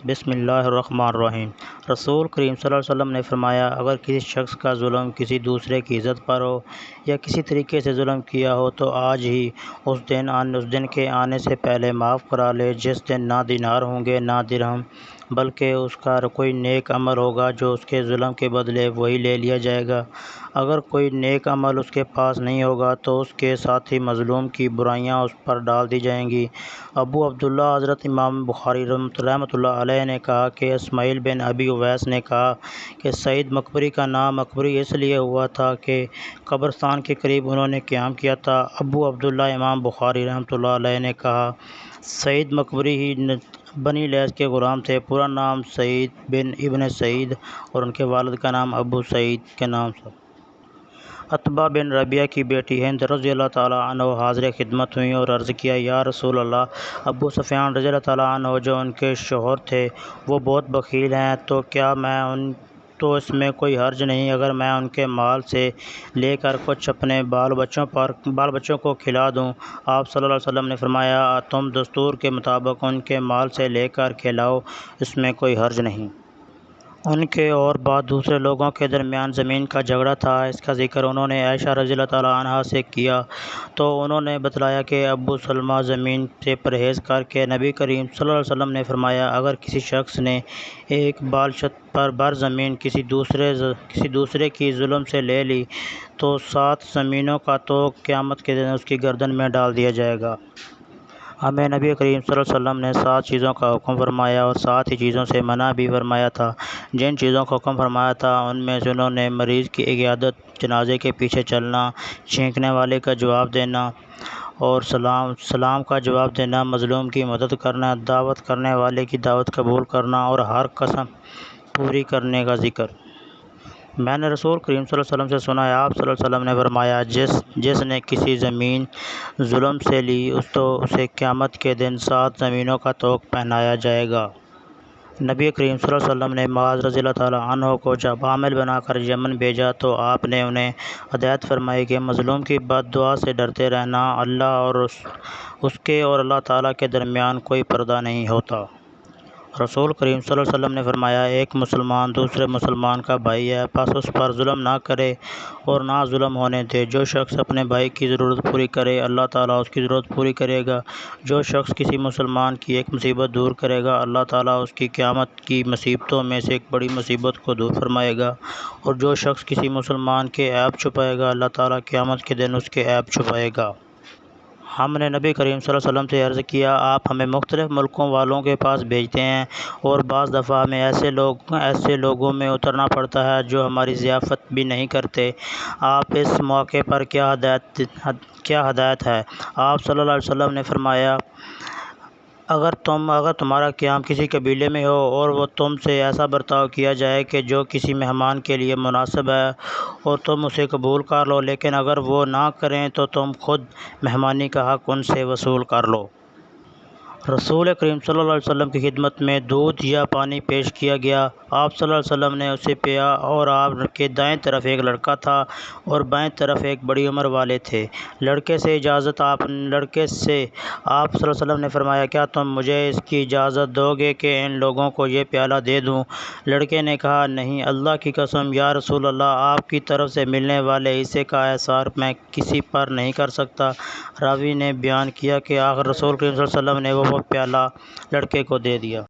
بسم اللہ الرحمن الرحیم۔ رسول کریم صلی اللہ علیہ وسلم نے فرمایا، اگر کسی شخص کا ظلم کسی دوسرے کی عزت پر ہو یا کسی طریقے سے ظلم کیا ہو تو آج ہی اس دن کے آنے سے پہلے معاف کرا لے، جس دن نہ دینار ہوں گے نہ درہم، بلکہ اس کا کوئی نیک عمل ہوگا جو اس کے ظلم کے بدلے وہی لے لیا جائے گا۔ اگر کوئی نیک عمل اس کے پاس نہیں ہوگا تو اس کے ساتھ ہی مظلوم کی برائیاں اس پر ڈال دی جائیں گی۔ ابو عبداللہ حضرت امام بخاری رحمۃ اللہ علیہ نے کہا کہ اسماعیل بن ابی اویس نے کہا کہ سعید مقبری کا نام مقبری اس لیے ہوا تھا کہ قبرستان کے قریب انہوں نے قیام کیا تھا۔ ابو عبداللہ امام بخاری رحمۃ اللہ علیہ نے کہا، سعید مقبری ہی بنی لیث کے غلام تھے، پورا نام سعید بن ابن سعید اور ان کے والد کا نام ابو سعید کے نام سے۔ عتبہ بن ربیعہ کی بیٹی ہند رضی اللہ تعالیٰ عنہ حاضر خدمت ہوئیں اور عرض کیا، یا رسول اللہ، ابو سفیان رضی اللہ تعالیٰ عنہ جو ان کے شوہر تھے وہ بہت بخیل ہیں، تو کیا تو اس میں کوئی حرج نہیں اگر میں ان کے مال سے لے کر کچھ اپنے بال بچوں کو کھلا دوں؟ آپ صلی اللہ علیہ وسلم نے فرمایا، تم دستور کے مطابق ان کے مال سے لے کر کھلاؤ، اس میں کوئی حرج نہیں۔ ان کے اور بعض دوسرے لوگوں کے درمیان زمین کا جھگڑا تھا، اس کا ذکر انہوں نے عائشہ رضی اللہ تعالیٰ عنہا سے کیا تو انہوں نے بتلایا کہ ابو سلمہ زمین سے پرہیز کر کے نبی کریم صلی اللہ علیہ وسلم نے فرمایا، اگر کسی شخص نے ایک بالشت پر بر زمین کسی دوسرے کی ظلم سے لے لی تو 7 زمینوں کا طوق قیامت کے دن اس کی گردن میں ڈال دیا جائے گا۔ ہمیں نبی کریم صلی اللہ علیہ وسلم نے 7 چیزوں کا حکم فرمایا اور 7 ہی چیزوں سے منع بھی فرمایا تھا۔ جن چیزوں کا حکم فرمایا تھا ان میں سے انہوں نے مریض کی عیادت، جنازے کے پیچھے چلنا، چھینکنے والے کا جواب دینا اور سلام کا جواب دینا، مظلوم کی مدد کرنا، دعوت کرنے والے کی دعوت قبول کرنا اور ہر قسم پوری کرنے کا ذکر۔ میں نے رسول کریم صلی اللہ علیہ وسلم سے سنا ہے، آپ صلی اللہ علیہ وسلم نے فرمایا، جس نے کسی زمین ظلم سے لی تو اسے قیامت کے دن 7 زمینوں کا طوق پہنایا جائے گا۔ نبی کریم صلی اللہ علیہ وسلم نے معاذ رضی اللہ تعالیٰ عنہ کو جب عامل بنا کر یمن بھیجا تو آپ نے انہیں ہدایت فرمائی کہ مظلوم کی بد دعا سے ڈرتے رہنا، اللہ اور اس کے اور اللہ تعالیٰ کے درمیان کوئی پردہ نہیں ہوتا۔ رسول کریم صلی اللہ علیہ وسلم نے فرمایا، ایک مسلمان دوسرے مسلمان کا بھائی ہے، پس اس پر ظلم نہ کرے اور نہ ظلم ہونے دے۔ جو شخص اپنے بھائی کی ضرورت پوری کرے اللہ تعالیٰ اس کی ضرورت پوری کرے گا۔ جو شخص کسی مسلمان کی ایک مصیبت دور کرے گا اللہ تعالیٰ اس کی قیامت کی مصیبتوں میں سے ایک بڑی مصیبت کو دور فرمائے گا، اور جو شخص کسی مسلمان کے عیب چھپائے گا اللہ تعالیٰ قیامت کے دن اس کے عیب چھپائے گا۔ ہم نے نبی کریم صلی اللہ علیہ وسلم سے عرض کیا، آپ ہمیں مختلف ملکوں والوں کے پاس بھیجتے ہیں اور بعض دفعہ ہمیں ایسے لوگوں میں اترنا پڑتا ہے جو ہماری ضیافت بھی نہیں کرتے، آپ اس موقع پر کیا ہدایت ہے؟ آپ صلی اللہ علیہ وسلم نے فرمایا، اگر تمہارا قیام کسی قبیلے میں ہو اور وہ تم سے ایسا برتاؤ کیا جائے کہ جو کسی مہمان کے لیے مناسب ہے اور تم اسے قبول کر لو، لیکن اگر وہ نہ کریں تو تم خود مہمانی کا حق ان سے وصول کر لو۔ رسول کریم صلی اللہ علیہ وسلم کی خدمت میں دودھ یا پانی پیش کیا گیا، آپ صلی اللہ علیہ وسلم نے اسے پیا اور آپ کے دائیں طرف ایک لڑکا تھا اور بائیں طرف ایک بڑی عمر والے تھے۔ لڑکے سے آپ صلی اللہ علیہ وسلم نے فرمایا، کیا تم مجھے اس کی اجازت دو گے کہ ان لوگوں کو یہ پیالہ دے دوں؟ لڑکے نے کہا، نہیں، اللہ کی قسم یا رسول اللہ، آپ کی طرف سے ملنے والے حصے کا احصار میں کسی پر نہیں کر سکتا۔ راوی نے بیان کیا کہ آخر رسول کریم صلی اللہ علیہ وسلم نے وہ پیالہ لڑکے کو دے دیا۔